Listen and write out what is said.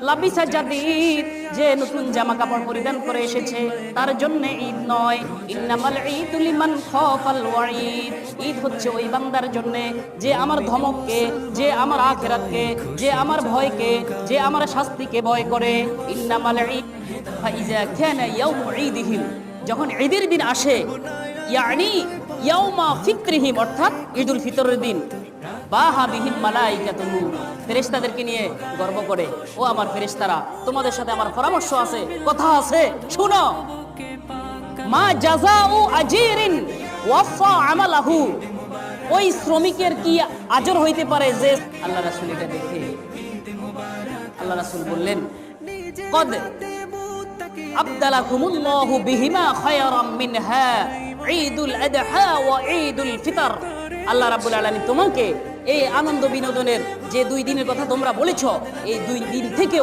লাবিসা Jadid, যে নতুন জামা কাপড় পরিধান করে এসেছে তার জন্য ঈদ নয়। ইন্নামাল ঈদু লিমান খাফাল ওয়াঈদ, ঈদ হচ্ছে ওই বান্দার জন্য যে আমার ধমককে, যে আমার আখিরাতকে, যে আমার ভয়কে, যে আমার শাস্তিকে ভয় করে। ইন্নামাল ঈদ ফাইজা কানা ইয়াউমু ঈদিহিম, যখন ঈদের দিন আসে, ইয়ানি ইয়াউমা ফিত্রিহিম, অর্থাৎ ঈদুল ফিতরের দিন, বাহা বিহিম মালাইকাতুহু, ফেরেশতাদেরকে নিয়ে গর্ব করে, ও আমার ফেরেশতারা, তোমাদের সাথে আমার পরামর্শ আছে, কথা আছে, শুনো। মা জাযাউ আজিরিন ওয়াফা আমালাহু, ওই শ্রমিকের কি আজর হইতে পারে যে আল্লাহ রাসূল এটা দেখে আল্লাহ রাসূল বললেন, কদ আবদালাকুমুল্লাহু বিহিমা খায়রাম মিনহা ঈদুল আদহা ওয়া ঈদুল ফিতর, আল্লাহ রাব্বুল আলামিন তোমাকে এই আনন্দ বিনোদনের যে দুই দিনের কথা তোমরা বলেছো, এই দুই দিন থেকে